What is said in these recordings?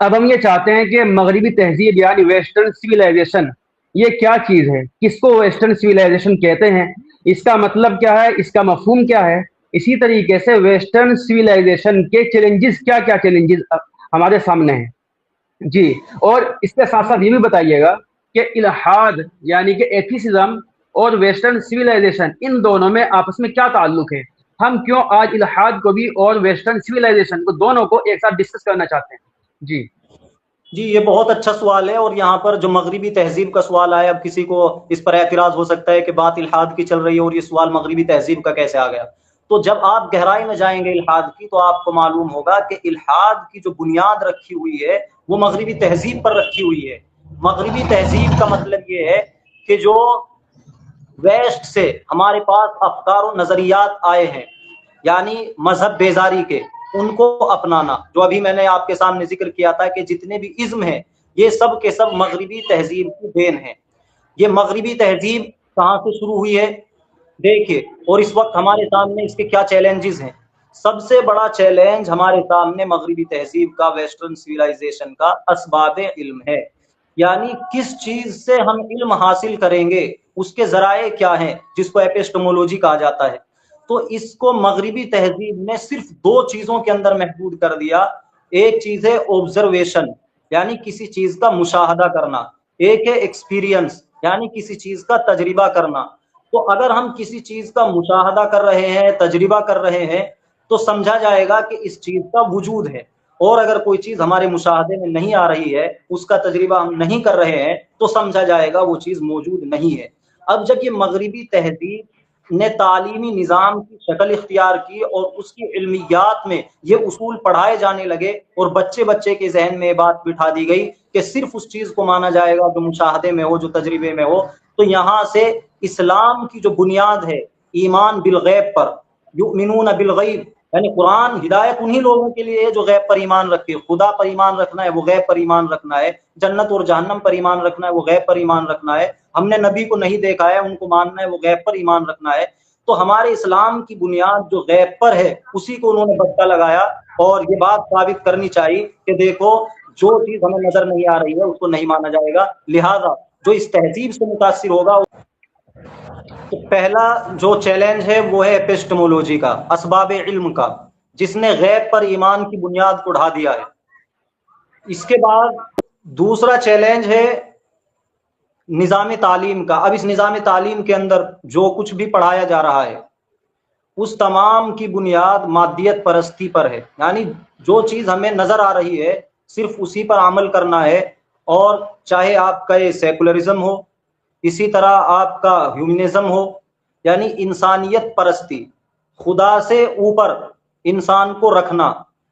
اب ہم یہ چاہتے ہیں کہ مغربی تہذیب یعنی ویسٹرن سویلائزیشن یہ کیا چیز ہے، کس کو ویسٹرن سویلائزیشن کہتے ہیں، اس کا مطلب کیا ہے، اس کا مفہوم کیا ہے، اسی طریقے سے ویسٹرن سویلائزیشن کے چیلنجز کیا کیا چیلنجز ہمارے سامنے ہیں جی۔ اور اس کے ساتھ ساتھ یہ بھی بتائیے گا کہ الحاد یعنی کہ ایتھیسزم اور ویسٹرن سویلائزیشن ان دونوں میں آپس میں کیا تعلق ہے، ہم کیوں آج الحاد کو بھی اور ویسٹرن سویلائزیشن کو دونوں کو ایک ساتھ ڈسکس کرنا چاہتے ہیں جی۔ جی یہ بہت اچھا سوال ہے، اور یہاں پر جو مغربی تہذیب کا سوال آیا، اب کسی کو اس پر اعتراض ہو سکتا ہے کہ بات الحاد کی چل رہی ہے اور یہ سوال مغربی تہذیب کا کیسے آ گیا۔ تو جب آپ گہرائی میں جائیں گے الحاد کی تو آپ کو معلوم ہوگا کہ الحاد کی جو بنیاد رکھی ہوئی ہے وہ مغربی تہذیب پر رکھی ہوئی ہے۔ مغربی تہذیب کا مطلب یہ ہے کہ جو ویسٹ سے ہمارے پاس افکار و نظریات آئے ہیں، یعنی مذہب بیزاری کے، ان کو اپنانا، جو ابھی میں نے آپ کے سامنے ذکر کیا تھا کہ جتنے بھی ازم ہیں یہ سب کے سب مغربی تہذیب کی دین ہیں۔ یہ مغربی تہذیب کہاں سے شروع ہوئی ہے دیکھیے، اور اس وقت ہمارے سامنے اس کے کیا چیلنجز ہیں۔ سب سے بڑا چیلنج ہمارے سامنے مغربی تہذیب کا، ویسٹرن سویلائزیشن کا اسباب علم ہے، یعنی کس چیز سے ہم علم حاصل کریں گے، اس کے ذرائع کیا ہیں، جس کو ایپسٹمولوجی کہا جاتا ہے۔ تو اس کو مغربی تہذیب نے صرف دو چیزوں کے اندر محدود کر دیا۔ ایک چیز ہے آبزرویشن، یعنی کسی چیز کا مشاہدہ کرنا، ایک ہے ایکسپیرینس، یعنی کسی چیز کا تجربہ کرنا۔ تو اگر ہم کسی چیز کا مشاہدہ کر رہے ہیں، تجربہ کر رہے ہیں، تو سمجھا جائے گا کہ اس چیز کا وجود ہے، اور اگر کوئی چیز ہمارے مشاہدے میں نہیں آ رہی ہے، اس کا تجربہ ہم نہیں کر رہے ہیں، تو سمجھا جائے گا وہ چیز موجود نہیں ہے۔ اب جب یہ مغربی تہذیب نے تعلیمی نظام کی شکل اختیار کی اور اس کی علمیات میں یہ اصول پڑھائے جانے لگے، اور بچے بچے کے ذہن میں یہ بات بٹھا دی گئی کہ صرف اس چیز کو مانا جائے گا جو مشاہدے میں ہو، جو تجربے میں ہو، تو یہاں سے اسلام کی جو بنیاد ہے ایمان بالغیب پر، یؤمنون بالغیب، یعنی قرآن ہدایت انہی لوگوں کے لیے ہے جو غیب پر ایمان رکھتے ہیں۔ خدا پر ایمان رکھنا ہے وہ غیب پر ایمان رکھنا ہے، جنت اور جہنم پر ایمان رکھنا ہے وہ غیب پر ایمان رکھنا ہے، ہم نے نبی کو نہیں دیکھا ہے ان کو ماننا ہے وہ غیب پر ایمان رکھنا ہے۔ تو ہمارے اسلام کی بنیاد جو غیب پر ہے اسی کو انہوں نے بچہ لگایا، اور یہ بات ثابت کرنی چاہیے کہ دیکھو جو چیز ہمیں نظر نہیں آ رہی ہے اس کو نہیں مانا جائے گا، لہذا جو اس تہذیب سے متاثر ہوگا۔ تو پہلا جو چیلنج ہے وہ ہے ایپسٹمولوجی کا، اسباب علم کا، جس نے غیب پر ایمان کی بنیاد کو ڈھا دیا ہے۔ اس کے بعد دوسرا چیلنج ہے نظام تعلیم کا۔ اب اس نظام تعلیم کے اندر جو کچھ بھی پڑھایا جا رہا ہے اس تمام کی بنیاد مادیت پرستی پر ہے، یعنی جو چیز ہمیں نظر آ رہی ہے صرف اسی پر عمل کرنا ہے، اور چاہے آپ کا یہ سیکولرزم ہو، اسی طرح آپ کا ہیومنزم ہو، یعنی انسانیت پرستی، خدا سے اوپر انسان کو رکھنا،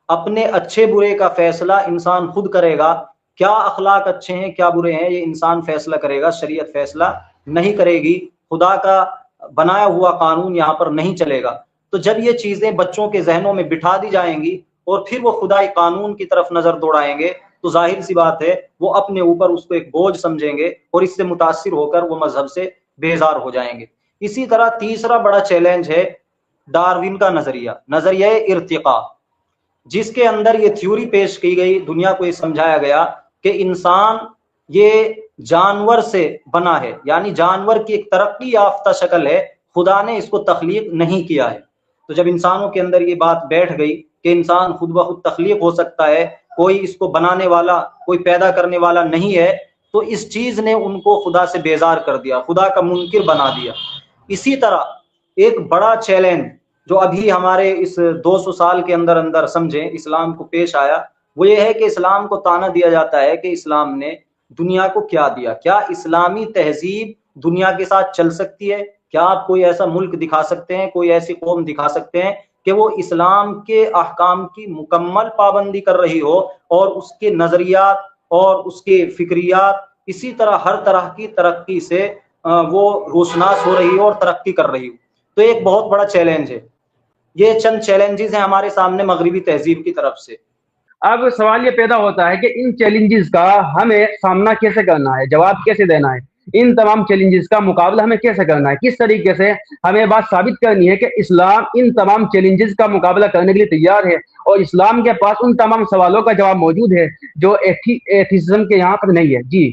اپنے اچھے برے کا فیصلہ انسان خود کرے گا، کیا اخلاق اچھے ہیں کیا برے ہیں یہ انسان فیصلہ کرے گا، شریعت فیصلہ نہیں کرے گی، خدا کا بنایا ہوا قانون یہاں پر نہیں چلے گا۔ تو جب یہ چیزیں بچوں کے ذہنوں میں بٹھا دی جائیں گی اور پھر وہ خدائی قانون کی طرف نظر دوڑائیں گے، تو ظاہر سی بات ہے وہ اپنے اوپر اس کو ایک بوجھ سمجھیں گے، اور اس سے متاثر ہو کر وہ مذہب سے بیزار ہو جائیں گے۔ اسی طرح تیسرا بڑا چیلنج ہے ڈاروین کا نظریہ، نظریہ ارتقاء، جس کے اندر یہ تھیوری پیش کی گئی، دنیا کو یہ سمجھایا گیا کہ انسان یہ جانور سے بنا ہے، یعنی جانور کی ایک ترقی یافتہ شکل ہے، خدا نے اس کو تخلیق نہیں کیا ہے۔ تو جب انسانوں کے اندر یہ بات بیٹھ گئی کہ انسان خود بخود تخلیق ہو سکتا ہے، کوئی اس کو بنانے والا، کوئی پیدا کرنے والا نہیں ہے، تو اس چیز نے ان کو خدا سے بیزار کر دیا، خدا کا منکر بنا دیا۔ اسی طرح ایک بڑا چیلنج جو ابھی ہمارے اس 200 سال کے اندر اندر سمجھیں اسلام کو پیش آیا، وہ یہ ہے کہ اسلام کو طعنہ دیا جاتا ہے کہ اسلام نے دنیا کو کیا دیا، کیا اسلامی تہذیب دنیا کے ساتھ چل سکتی ہے؟ کیا آپ کوئی ایسا ملک دکھا سکتے ہیں، کوئی ایسی قوم دکھا سکتے ہیں کہ وہ اسلام کے احکام کی مکمل پابندی کر رہی ہو، اور اس کے نظریات اور اس کے فکریات اسی طرح ہر طرح کی ترقی سے وہ روشناس ہو رہی ہو اور ترقی کر رہی ہو؟ تو ایک بہت بڑا چیلنج ہے۔ یہ چند چیلنجز ہیں ہمارے سامنے مغربی تہذیب کی طرف سے۔ اب سوال یہ پیدا ہوتا ہے کہ ان چیلنجز کا ہمیں سامنا کیسے کرنا ہے، جواب کیسے دینا ہے، ان تمام چیلنجز کا مقابلہ ہمیں کیسے کرنا ہے، کس طریقے سے ہمیں بات ثابت کرنی ہے کہ اسلام ان تمام چیلنجز کا مقابلہ کرنے کے لیے تیار ہے، اور اسلام کے پاس ان تمام سوالوں کا جواب موجود ہے جو ایتھیزم کے یہاں پر نہیں ہے۔ جی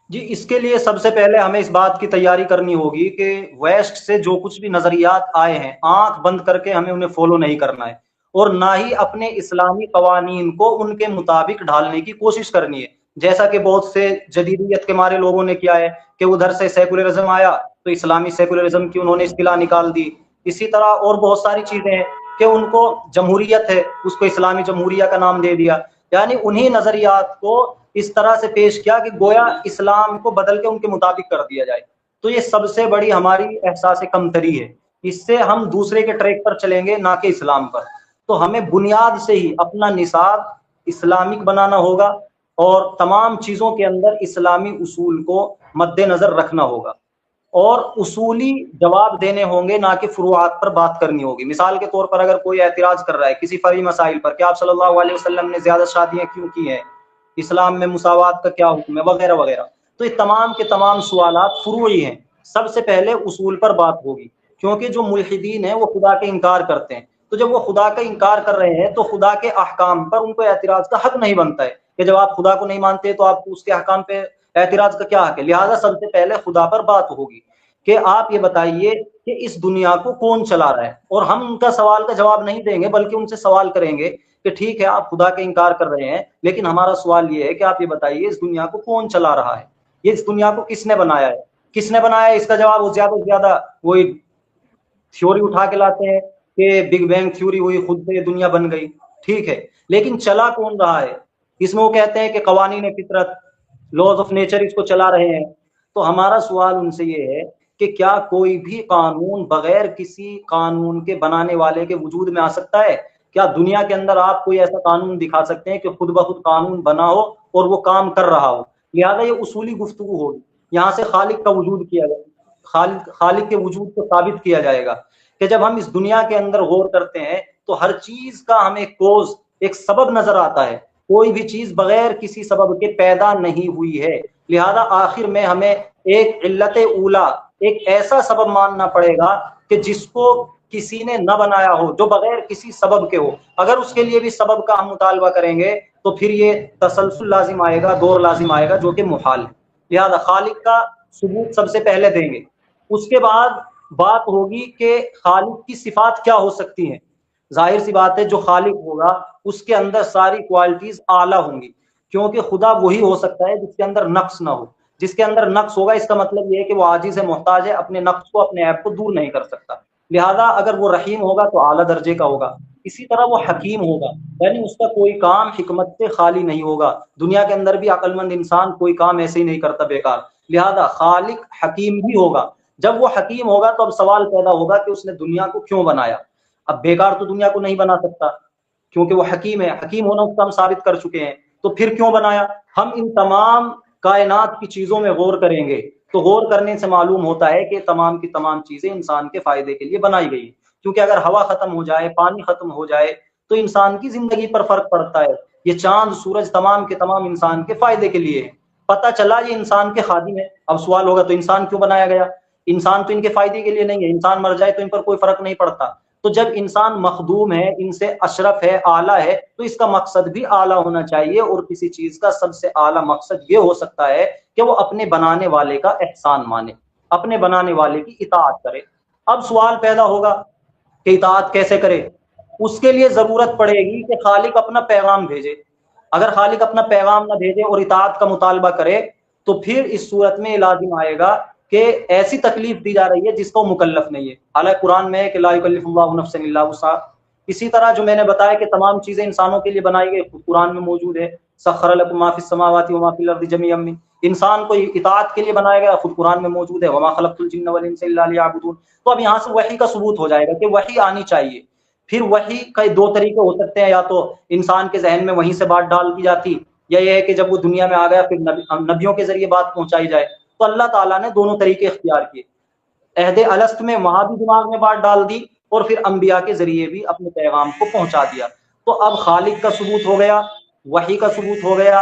جی، اس کے لیے سب سے پہلے ہمیں اس بات کی تیاری کرنی ہوگی کہ ویسٹ سے جو کچھ بھی نظریات آئے ہیں آنکھ بند کر کے ہمیں انہیں فالو نہیں کرنا ہے، اور نہ ہی اپنے اسلامی قوانین کو ان کے مطابق ڈھالنے کی کوشش کرنی ہے، جیسا کہ بہت سے جدیدیت کے مارے لوگوں نے کیا ہے کہ ادھر سے سیکولرزم آیا تو اسلامی سیکولرزم کی انہوں نے اصطلاح نکال دی۔ اسی طرح اور بہت ساری چیزیں ہیں کہ ان کو جمہوریت ہے اس کو اسلامی جمہوریہ کا نام دے دیا، یعنی انہی نظریات کو اس طرح سے پیش کیا کہ گویا اسلام کو بدل کے ان کے مطابق کر دیا جائے۔ تو یہ سب سے بڑی ہماری احساس کمتری ہے، اس سے ہم دوسرے کے ٹریک پر چلیں گے نہ کہ اسلام پر۔ تو ہمیں بنیاد سے ہی اپنا نصاب اسلامک بنانا ہوگا اور تمام چیزوں کے اندر اسلامی اصول کو مد نظر رکھنا ہوگا، اور اصولی جواب دینے ہوں گے نہ کہ فروعات پر بات کرنی ہوگی۔ مثال کے طور پر اگر کوئی اعتراض کر رہا ہے کسی فرعی مسائل پر کہ آپ صلی اللہ علیہ وسلم نے زیادہ شادیاں کیوں کی ہیں، اسلام میں مساوات کا کیا حکم ہے، وغیرہ وغیرہ، تو یہ تمام کے تمام سوالات فروعی ہیں۔ سب سے پہلے اصول پر بات ہوگی، کیونکہ جو ملحدین ہیں وہ خدا کے انکار کرتے ہیں، تو جب وہ خدا کا انکار کر رہے ہیں تو خدا کے احکام پر ان کو اعتراض کا حق نہیں بنتا ہے کہ جب آپ خدا کو نہیں مانتے تو آپ کو اس کے احکام پہ اعتراض کا کیا حق ہے۔ لہٰذا سب سے پہلے خدا پر بات ہوگی کہ آپ یہ بتائیے کہ اس دنیا کو کون چلا رہا ہے، اور ہم ان کا سوال کا جواب نہیں دیں گے بلکہ ان سے سوال کریں گے کہ ٹھیک ہے آپ خدا کا انکار کر رہے ہیں لیکن ہمارا سوال یہ ہے کہ آپ یہ بتائیے اس دنیا کو کون چلا رہا ہے، یہ اس دنیا کو کس نے بنایا ہے، کس نے بنایا ہے؟ اس کا جواب وہ زیادہ سے زیادہ وہی تھیوری اٹھا کے لاتے ہیں کہ بگ بینگ تھیوری ہوئی، خود سے یہ دنیا بن گئی، ٹھیک ہے، لیکن چلا کون رہا ہے؟ اس میں وہ کہتے ہیں کہ قوانین فطرت، لاز آف نیچر اس کو چلا رہے ہیں۔ تو ہمارا سوال ان سے یہ ہے کہ کیا کوئی بھی قانون بغیر کسی قانون کے بنانے والے کے وجود میں آ سکتا ہے؟ کیا دنیا کے اندر آپ کوئی ایسا قانون دکھا سکتے ہیں کہ خود بخود قانون بنا ہو اور وہ کام کر رہا ہو؟ لہذا یہ اصولی گفتگو ہوگی، یہاں سے خالق کا وجود کیا جائے، خالق کے وجود کو ثابت کیا جائے گا کہ جب ہم اس دنیا کے اندر غور کرتے ہیں تو ہر چیز کا ہمیں کوز، ایک سبب نظر آتا ہے، کوئی بھی چیز بغیر کسی سبب کے پیدا نہیں ہوئی ہے۔ لہذا آخر میں ہمیں ایک علت اولا، ایک ایسا سبب ماننا پڑے گا کہ جس کو کسی نے نہ بنایا ہو، جو بغیر کسی سبب کے ہو۔ اگر اس کے لیے بھی سبب کا ہم مطالبہ کریں گے تو پھر یہ تسلسل لازم آئے گا، دور لازم آئے گا، جو کہ محال ہے۔ لہذا خالق کا ثبوت سب سے پہلے دیں گے، اس کے بعد بات ہوگی کہ خالق کی صفات کیا ہو سکتی ہیں۔ ظاہر سی بات ہے جو خالق ہوگا اس کے اندر ساری کوالٹیز اعلیٰ ہوں گی، کیونکہ خدا وہی ہو سکتا ہے جس کے اندر نقص نہ ہو۔ جس کے اندر نقص ہوگا اس کا مطلب یہ ہے کہ وہ عاجز ہے، محتاج ہے، اپنے نقص کو، اپنے عیب کو دور نہیں کر سکتا۔ لہذا اگر وہ رحیم ہوگا تو اعلیٰ درجے کا ہوگا۔ اسی طرح وہ حکیم ہوگا، یعنی اس کا کوئی کام حکمت سے خالی نہیں ہوگا۔ دنیا کے اندر بھی عقل مند انسان کوئی کام ایسے ہی نہیں کرتا بیکار۔ لہذا خالق حکیم بھی ہوگا۔ جب وہ حکیم ہوگا تو اب سوال پیدا ہوگا کہ اس نے دنیا کو کیوں بنایا؟ اب بیکار تو دنیا کو نہیں بنا سکتا کیونکہ وہ حکیم ہے، حکیم ہونا اس کا ہم ثابت کر چکے ہیں، تو پھر کیوں بنایا؟ ہم ان تمام کائنات کی چیزوں میں غور کریں گے تو غور کرنے سے معلوم ہوتا ہے کہ تمام کی تمام چیزیں انسان کے فائدے کے لیے بنائی گئی، کیونکہ اگر ہوا ختم ہو جائے، پانی ختم ہو جائے تو انسان کی زندگی پر فرق پڑتا ہے۔ یہ چاند، سورج تمام کے تمام انسان کے فائدے کے لیے ہے۔ پتہ چلا یہ انسان کے خادم ہے، اب سوال ہوگا تو انسان کیوں بنایا گیا؟ انسان تو ان کے فائدے کے لیے نہیں ہے، انسان مر جائے تو ان پر کوئی فرق نہیں پڑتا۔ تو جب انسان مخدوم ہے، ان سے اشرف ہے، اعلیٰ ہے، تو اس کا مقصد بھی اعلیٰ ہونا چاہیے، اور کسی چیز کا سب سے اعلیٰ مقصد یہ ہو سکتا ہے کہ وہ اپنے بنانے والے کا احسان مانے، اپنے بنانے والے کی اطاعت کرے۔ اب سوال پیدا ہوگا کہ اطاعت کیسے کرے؟ اس کے لیے ضرورت پڑے گی کہ خالق اپنا پیغام بھیجے۔ اگر خالق اپنا پیغام نہ بھیجے اور اطاعت کا مطالبہ کرے تو پھر اس صورت میں لازم آئے گا کہ ایسی تکلیف دی جا رہی ہے جس کو مکلف نہیں ہے۔ حالانکہ قرآن میں ہے کہ لا یکلف اللہ نفسا الا وسعها۔ اسی طرح جو میں نے بتایا کہ تمام چیزیں انسانوں کے لیے بنائی گئی، قرآن میں موجود ہے، سخر لکم ما فی السماوات وما فی الارض جميعا منہ۔ انسان کو اطاعت کے لیے بنایا گیا، خود قرآن میں موجود ہے، وما خلقت الجن والانس الا لیعبدون۔ تو اب یہاں سے وحی کا ثبوت ہو جائے گا کہ وحی آنی چاہیے۔ پھر وحی کا دو طریقے ہو سکتے ہیں، یا تو انسان کے ذہن میں وہیں سے بات ڈال دی جاتی، یا یہ ہے کہ جب وہ دنیا میں آ گیا پھر نبیوں کے ذریعے بات پہنچائی جائے۔ تو اللہ تعالیٰ نے دونوں طریقے اختیار کیے۔ عہد الست میں وہاں بھی دماغ میں بات ڈال دی اور پھر انبیاء کے ذریعے بھی اپنے پیغام کو پہنچا دیا۔ تو اب خالق کا ثبوت ہو گیا، وحی کا ثبوت ہو گیا،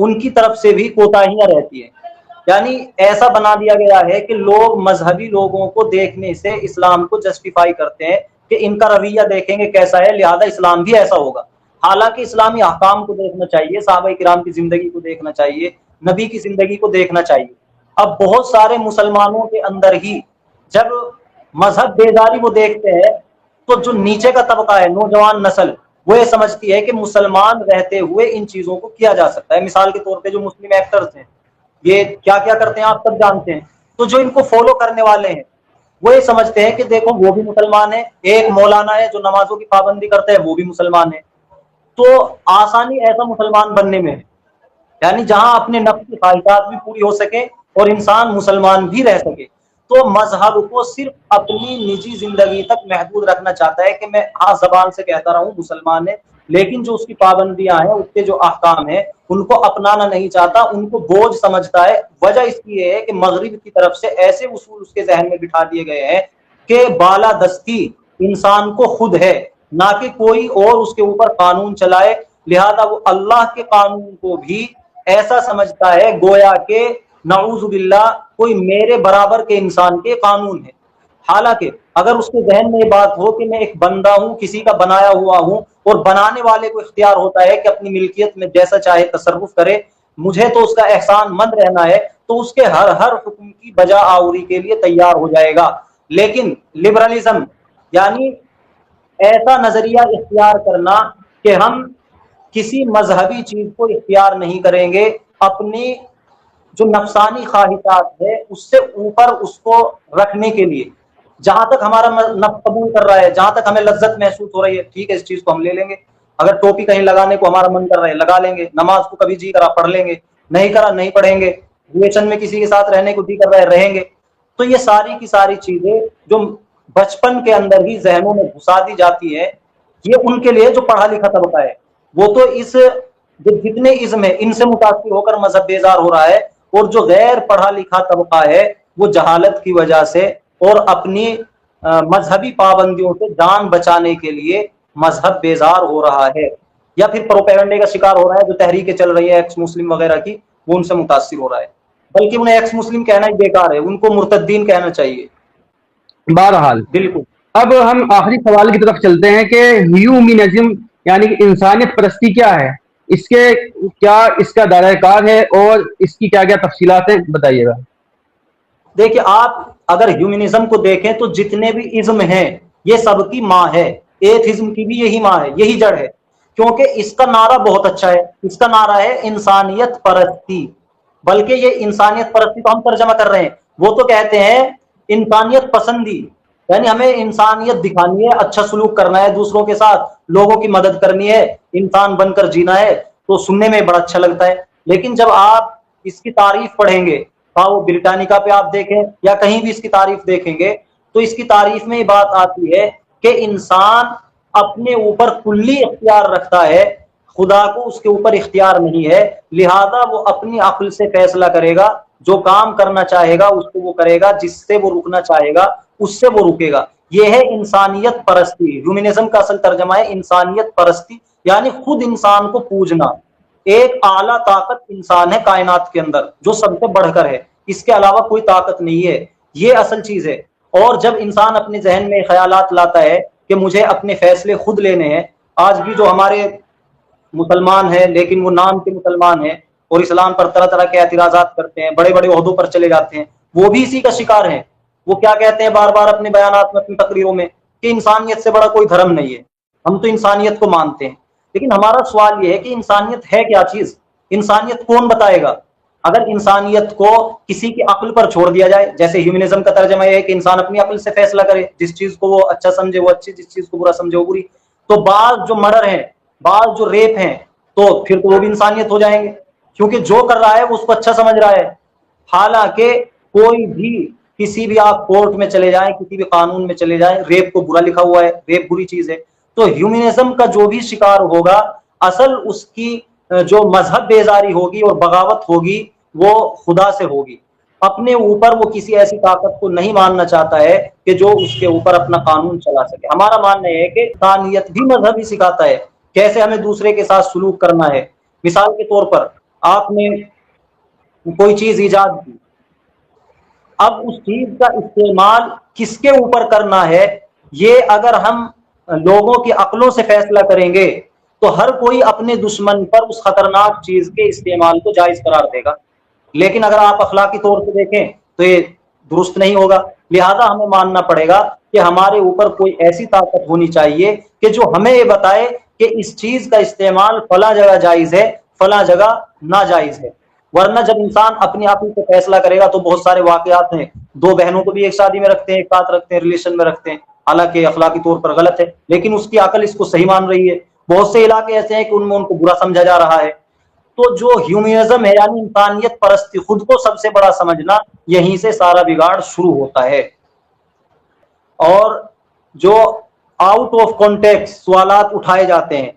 ان کی طرف سے بھی کوتاہیاں رہتی ہیں. یعنی ایسا بنا دیا گیا ہے کہ لوگ مذہبی لوگوں کو دیکھنے سے اسلام کو جسٹیفائی کرتے ہیں کہ ان کا رویہ دیکھیں گے کیسا ہے لہذا اسلام بھی ایسا ہوگا. حالانکہ اسلامی احکام کو دیکھنا چاہیے، صحابہ کرام کی زندگی کو دیکھنا چاہیے، نبی کی زندگی کو دیکھنا چاہیے. اب بہت سارے مسلمانوں کے اندر ہی جب مذہب بیداری وہ دیکھتے ہیں تو جو نیچے کا طبقہ ہے، نوجوان نسل، وہ یہ سمجھتی ہے کہ مسلمان رہتے ہوئے ان چیزوں کو کیا جا سکتا ہے. مثال کے طور پہ جو مسلم ایکٹرز ہیں یہ کیا کیا کرتے ہیں آپ سب جانتے ہیں. تو جو ان کو فالو کرنے والے ہیں وہ یہ سمجھتے ہیں کہ دیکھو وہ بھی مسلمان ہے، ایک مولانا ہے جو نمازوں کی پابندی کرتا ہے وہ بھی مسلمان ہے. تو آسانی ایسا مسلمان بننے میں ہے، یعنی جہاں اپنے نفس کی خواہشات بھی پوری ہو سکے اور انسان مسلمان بھی رہ سکے. تو مذہب کو صرف اپنی نجی زندگی تک محدود رکھنا چاہتا ہے کہ میں زبان سے کہتا رہا ہوں مسلمان ہے، لیکن جو اس کی پابندیاں ہیں، اس کے جو احکام ہیں، ان کو اپنانا نہیں چاہتا، ان کو بوجھ سمجھتا ہے. وجہ اس کی ہے کہ مغرب کی طرف سے ایسے اصول اس کے ذہن میں بٹھا دیے گئے ہیں کہ بالادستی انسان کو خود ہے، نہ کہ کوئی اور اس کے اوپر قانون چلائے. لہذا وہ اللہ کے قانون کو بھی ایسا سمجھتا ہے گویا کہ نعوذ باللہ کوئی میرے برابر کے انسان کے قانون ہے. حالانکہ اگر اس کے ذہن میں یہ بات ہو کہ میں ایک بندہ ہوں، کسی کا بنایا ہوا ہوں، اور بنانے والے کو اختیار ہوتا ہے کہ اپنی ملکیت میں جیسا چاہے تصرف کرے، مجھے تو اس کا احسان مند رہنا ہے، تو اس کے ہر حکم کی بجا آوری کے لیے تیار ہو جائے گا. لیکن لبرلزم یعنی ایسا نظریہ اختیار کرنا کہ ہم کسی مذہبی چیز کو اختیار نہیں کریں گے، اپنی جو نفسانی خواہشات ہے اس سے اوپر اس کو رکھنے کے لیے، جہاں تک ہمارا نفس قبول کر رہا ہے، جہاں تک ہمیں لذت محسوس ہو رہی ہے، ٹھیک ہے اس چیز کو ہم لے لیں گے. اگر ٹوپی کہیں لگانے کو ہمارا من کر رہا ہے لگا لیں گے، نماز کو کبھی جی کرا پڑھ لیں گے، نہیں کرا نہیں پڑھیں گے، ریلیشن میں کسی کے ساتھ رہنے کو جی کر رہا ہے رہیں گے. تو یہ ساری کی ساری چیزیں جو بچپن کے اندر ہی ذہنوں میں گھسا دی جاتی ہے، یہ ان کے لیے جو پڑھا لکھا طبقہ ہے وہ تو اس جو جتنے ازم ہے ان سے متاثر ہو کر مذہب بیزار ہو رہا ہے، اور جو غیر پڑھا لکھا طبقہ ہے وہ جہالت کی وجہ سے اور اپنی مذہبی پابندیوں سے جان بچانے کے لیے مذہب بیزار ہو رہا ہے، یا پھر پروپیگنڈے کا شکار ہو رہا ہے. جو تحریکیں چل رہی ہے ایکس مسلم وغیرہ کی، وہ ان سے متاثر ہو رہا ہے. بلکہ انہیں ایکس مسلم کہنا ہی بیکار ہے، ان کو مرتدین کہنا چاہیے. بہرحال بالکل. اب ہم آخری سوال کی طرف چلتے ہیں کہ ہیومنزم یعنی کہ انسانیت پرستی کیا ہے، اس کے کیا اس کا دائرہ کار ہے اور اس کی کیا کیا تفصیلات ہیں، بتائیے گا. دیکھیے آپ اگر ہیومنزم کو دیکھیں تو جتنے بھی ازم ہیں یہ سب کی ماں ہے، ایتھزم کی بھی یہی ماں ہے، یہی جڑ ہے. کیونکہ اس کا نعرہ بہت اچھا ہے، اس کا نعرہ ہے انسانیت پرستی. بلکہ یہ انسانیت پرستی تو ہم ترجمہ کر رہے ہیں، وہ تو کہتے ہیں انسانیت پسندی، یعنی ہمیں انسانیت دکھانی ہے، اچھا سلوک کرنا ہے دوسروں کے ساتھ، لوگوں کی مدد کرنی ہے، انسان بن کر جینا ہے. تو سننے میں بڑا اچھا لگتا ہے. لیکن جب آپ اس کی تعریف پڑھیں گے، وہ برٹانیکا پہ آپ دیکھیں یا کہیں بھی اس کی تعریف دیکھیں گے، تو اس کی تعریف میں یہ بات آتی ہے کہ انسان اپنے اوپر کلی اختیار رکھتا ہے، خدا کو اس کے اوپر اختیار نہیں ہے. لہذا وہ اپنی عقل سے فیصلہ کرے گا، جو کام کرنا چاہے گا اس کو وہ کرے گا، جس سے وہ رکنا چاہے گا اس سے وہ رکے گا. یہ ہے انسانیت پرستی. ہیومنزم کا اصل ترجمہ ہے انسانیت پرستی، یعنی خود انسان کو پوجنا. ایک اعلیٰ طاقت انسان ہے کائنات کے اندر جو سب سے بڑھ کر ہے، اس کے علاوہ کوئی طاقت نہیں ہے. یہ اصل چیز ہے. اور جب انسان اپنے ذہن میں خیالات لاتا ہے کہ مجھے اپنے فیصلے خود لینے ہیں، آج بھی جو ہمارے مسلمان ہیں لیکن وہ نام کے مسلمان ہیں اور اسلام پر طرح طرح کے اعتراضات کرتے ہیں، بڑے بڑے عہدوں پر چلے جاتے ہیں، وہ بھی اسی کا شکار ہیں. وہ کیا کہتے ہیں بار بار اپنے بیانات میں، اپنی تقریروں میں، کہ انسانیت سے بڑا کوئی دھرم نہیں ہے، ہم تو انسانیت کو مانتے ہیں. لیکن ہمارا سوال یہ ہے کہ انسانیت ہے کیا چیز؟ انسانیت کون بتائے گا؟ اگر انسانیت کو کسی کی عقل پر چھوڑ دیا جائے، جیسے ہیومنزم کا ترجمہ یہ ہے کہ انسان اپنی عقل سے فیصلہ کرے، جس چیز کو وہ اچھا سمجھے وہ اچھی، جس چیز کو برا سمجھے وہ بری، تو بعض جو مرڈر ہیں، بعض جو ریپ ہیں، تو پھر تو وہ بھی انسانیت ہو جائیں گے، کیونکہ جو کر رہا ہے وہ اس کو اچھا سمجھ رہا ہے. حالانکہ کوئی بھی کسی بھی آپ کورٹ میں چلے جائیں، کسی بھی قانون میں چلے جائیں، ریپ کو برا لکھا ہوا ہے، ریپ بری چیز ہے. تو ہیومنزم کا جو بھی شکار ہوگا، اصل اس کی جو مذہب بیزاری ہوگی اور بغاوت ہوگی وہ خدا سے ہوگی. اپنے اوپر وہ کسی ایسی طاقت کو نہیں ماننا چاہتا ہے کہ جو اس کے اوپر اپنا قانون چلا سکے. ہمارا ماننا ہے کہ انسانیت بھی مذہب ہی سکھاتا ہے کیسے ہمیں دوسرے کے ساتھ سلوک کرنا ہے. مثال کے طور پر آپ نے کوئی چیز ایجاد کی، اب اس چیز کا استعمال کس کے اوپر کرنا ہے، یہ اگر ہم لوگوں کی عقلوں سے فیصلہ کریں گے تو ہر کوئی اپنے دشمن پر اس خطرناک چیز کے استعمال کو جائز قرار دے گا، لیکن اگر آپ اخلاقی طور پہ دیکھیں تو یہ درست نہیں ہوگا۔ لہذا ہمیں ماننا پڑے گا کہ ہمارے اوپر کوئی ایسی طاقت ہونی چاہیے کہ جو ہمیں یہ بتائے کہ اس چیز کا استعمال فلاں جگہ جائز ہے، فلاں جگہ ناجائز ہے۔ ورنہ جب انسان اپنی عقل سے فیصلہ کرے گا تو بہت سارے واقعات ہیں، دو بہنوں کو بھی ایک شادی میں رکھتے ہیں، ایک ساتھ رکھتے ہیں، ریلیشن میں رکھتے ہیں، حالانکہ اخلاقی طور پر غلط ہے، لیکن اس کی عقل اس کو صحیح مان رہی ہے۔ بہت سے علاقے ایسے ہیں کہ ان میں ان کو برا سمجھا جا رہا ہے۔ تو جو ہیومنزم ہے یعنی انسانیت پرستی، خود کو سب سے بڑا سمجھنا، یہیں سے سارا بگاڑ شروع ہوتا ہے۔ اور جو آؤٹ آف کانٹیکسٹ سوالات اٹھائے جاتے ہیں،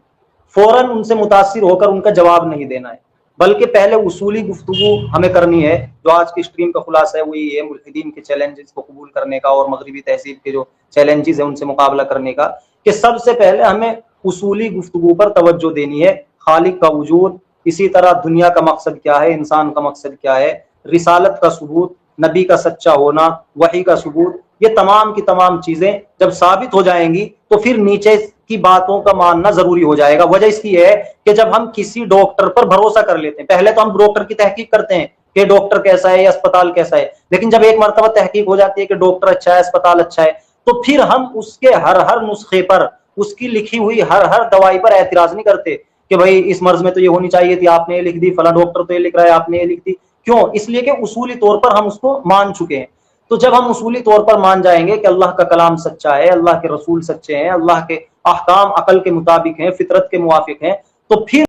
فوراً ان سے متاثر ہو کر ان کا جواب نہیں دینا ہے، بلکہ پہلے اصولی گفتگو ہمیں کرنی ہے۔ جو آج کی اسٹریم کا خلاصہ ہے وہ یہ ہے، ملحدین کے چیلنجز کو قبول کرنے کا اور مغربی تہذیب کے جو چیلنجز ہیں ان سے مقابلہ کرنے کا، کہ سب سے پہلے ہمیں اصولی گفتگو پر توجہ دینی ہے۔ خالق کا وجود، اسی طرح دنیا کا مقصد کیا ہے، انسان کا مقصد کیا ہے، رسالت کا ثبوت، نبی کا سچا ہونا، وحی کا ثبوت، یہ تمام کی تمام چیزیں جب ثابت ہو جائیں گی تو پھر نیچے کی باتوں کا ماننا ضروری ہو جائے گا۔ وجہ اس کی ہے کہ جب ہم کسی ڈاکٹر پر بھروسہ کر لیتے ہیں، پہلے تو ہم ڈاکٹر کی تحقیق کرتے ہیں کہ ڈاکٹر کیسا ہے یا اسپتال کیسا ہے، لیکن جب ایک مرتبہ تحقیق ہو جاتی ہے کہ ڈاکٹر اچھا ہے، اسپتال اچھا ہے، تو پھر ہم اس کے ہر نسخے پر، اس کی لکھی ہوئی ہر دوائی پر اعتراض نہیں کرتے کہ بھائی اس مرض میں تو یہ ہونی چاہیے تھی، آپ نے یہ لکھ دی، فلاں ڈاکٹر تو یہ لکھ رہا ہے، آپ نے یہ لکھ دی۔ کیوں؟ اس لیے کہ اصولی طور پر ہم اس کو مان چکے ہیں۔ تو جب ہم اصولی طور پر مان جائیں گے کہ اللہ کا کلام سچا ہے، اللہ کے رسول سچے ہیں، اللہ کے احکام عقل کے مطابق ہیں، فطرت کے موافق ہیں، تو پھر